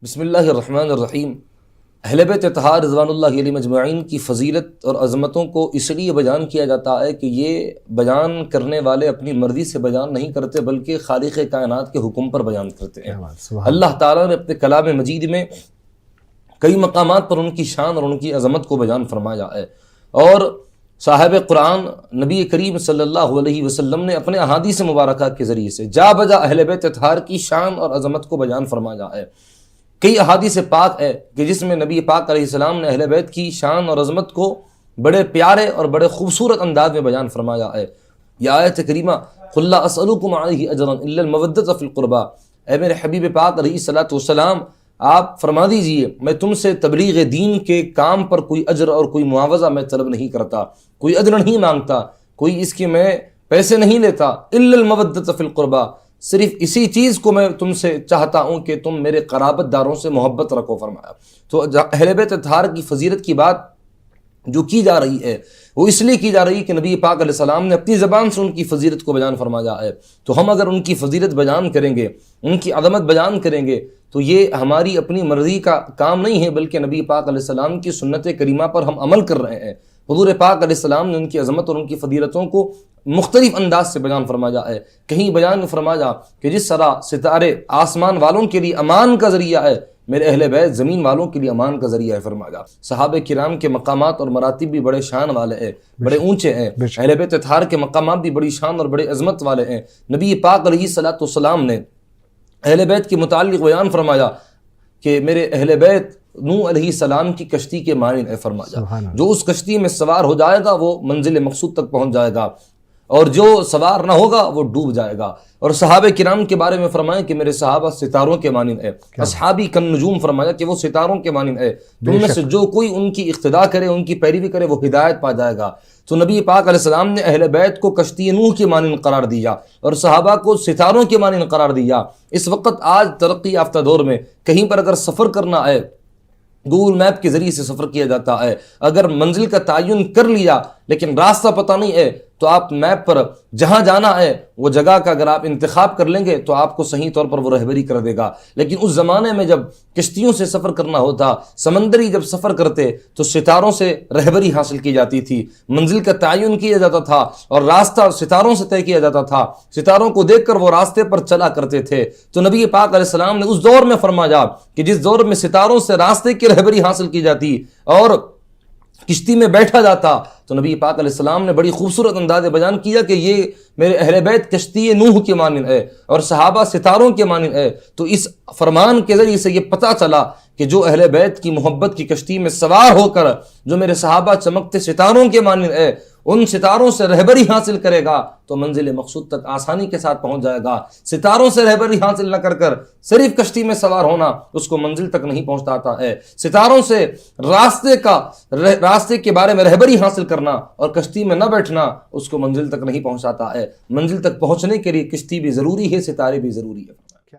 بسم اللہ الرحمن الرحیم۔ اہل بیت اطہار رضوان اللہ علیہ مجمعین کی فضیلت اور عظمتوں کو اس لیے بیان کیا جاتا ہے کہ یہ بیان کرنے والے اپنی مرضی سے بیان نہیں کرتے بلکہ خالق کائنات کے حکم پر بیان کرتے ہیں۔ اللہ تعالیٰ نے اپنے کلام مجید میں کئی مقامات پر ان کی شان اور ان کی عظمت کو بیان فرمایا ہے، اور صاحب قرآن نبی کریم صلی اللہ علیہ وسلم نے اپنے احادیث مبارکہ کے ذریعے سے جا بجا اہل بیت اطہار کی شان اور عظمت کو بیان فرمایا ہے۔ کئی احادیث پاک ہے کہ جس میں نبی پاک علیہ السلام نے اہل بیت کی شان اور عظمت کو بڑے پیارے اور بڑے خوبصورت انداز میں بیان فرمایا ہے۔ یہ آیت کریمہ قل لا اسألکم علیہ اجرا الا المودۃ فی القربى، اے میرے حبیب پاک علیہ الصلوۃ والسلام آپ فرما دیجئے میں تم سے تبلیغ دین کے کام پر کوئی اجر اور کوئی معاوضہ میں طلب نہیں کرتا، کوئی اجر نہیں مانگتا، کوئی اس کے میں پیسے نہیں لیتا، الا المودۃ فی القربى، صرف اسی چیز کو میں تم سے چاہتا ہوں کہ تم میرے قرابت داروں سے محبت رکھو فرمایا۔ تو اہل بیت اطہار کی فضیلت کی بات جو کی جا رہی ہے وہ اس لیے کی جا رہی ہے کہ نبی پاک علیہ السلام نے اپنی زبان سے ان کی فضیلت کو بیان فرمایا ہے۔ تو ہم اگر ان کی فضیلت بیان کریں گے، ان کی عظمت بیان کریں گے، تو یہ ہماری اپنی مرضی کا کام نہیں ہے بلکہ نبی پاک علیہ السلام کی سنت کریمہ پر ہم عمل کر رہے ہیں۔ حضور پاک علیہ السلام نے ان کی عظمت اور ان کی فضیلتوں کو مختلف انداز سے بیان فرمایا ہے۔ کہیں بیان فرمایا کہ جس طرح ستارے آسمان والوں کے لیے امان کا ذریعہ ہے، میرے اہل بیت زمین والوں کے لیے امان کا ذریعہ ہے فرمایا۔ صحابہ کرام کے مقامات اور مراتب بھی بڑے شان والے ہیں، بڑے اونچے ہیں۔ اہل بیت اطہار کے مقامات بھی بڑی شان اور بڑے عظمت والے ہیں۔ نبی پاک علیہ الصلوۃ والسلام نے اہل بیت کے متعلق بیان فرمایا کہ میرے اہل بیت نوح علیہ السلام کی کشتی کے مانند ہے فرمایا۔ جو اس کشتی میں سوار ہو جائے گا وہ منزل مقصود تک پہنچ جائے گا، اور جو سوار نہ ہوگا وہ ڈوب جائے گا۔ اور صحابہ کرام کے بارے میں فرمایا کہ میرے صحابہ ستاروں کے مانند ہے، اصحابی کالنجوم فرمایا کہ وہ ستاروں کے مانند ہے، تم میں سے جو کوئی ان کی اقتداء کرے، ان کی پیروی کرے، وہ ہدایت پا جائے گا۔ تو نبی پاک علیہ السلام نے اہل بیت کو کشتی نوح کے مانند قرار دیا اور صحابہ کو ستاروں کے مانند قرار دیا۔ اس وقت آج ترقی یافتہ دور میں کہیں پر اگر سفر کرنا ہے، گوگل میپ کے ذریعے سے سفر کیا جاتا ہے، اگر منزل کا تعین کر لیا لیکن راستہ پتہ نہیں ہے تو آپ میپ پر جہاں جانا ہے وہ جگہ کا اگر آپ انتخاب کر لیں گے تو آپ کو صحیح طور پر وہ رہبری کر دے گا۔ لیکن اس زمانے میں جب کشتیوں سے سفر کرنا ہوتا، سمندری جب سفر کرتے تو ستاروں سے رہبری حاصل کی جاتی تھی، منزل کا تعین کیا جاتا تھا اور راستہ ستاروں سے طے کیا جاتا تھا، ستاروں کو دیکھ کر وہ راستے پر چلا کرتے تھے۔ تو نبی پاک علیہ السلام نے اس دور میں فرمایا کہ جس دور میں ستاروں سے راستے کی رہبری حاصل کی جاتی اور کشتی میں بیٹھا جاتا، تو نبی پاک علیہ السلام نے بڑی خوبصورت انداز بیان کیا کہ یہ میرے اہل بیت کشتی نوح کے مانند ہے اور صحابہ ستاروں کے مانند ہے۔ تو اس فرمان کے ذریعے سے یہ پتہ چلا کہ جو اہل بیت کی محبت کی کشتی میں سوار ہو کر جو میرے صحابہ چمکتے ستاروں کے مانند ہے، ان ستاروں سے رہبری حاصل کرے گا تو منزل مقصود تک آسانی کے ساتھ پہنچ جائے گا۔ ستاروں سے رہبری حاصل نہ کر کر صرف کشتی میں سوار ہونا اس کو منزل تک نہیں پہنچاتا ہے۔ ستاروں سے راستے کے بارے میں رہبری حاصل کرنا اور کشتی میں نہ بیٹھنا اس کو منزل تک نہیں پہنچاتا ہے۔ منزل تک پہنچنے کے لیے کشتی بھی ضروری ہے، ستارے بھی ضروری ہے۔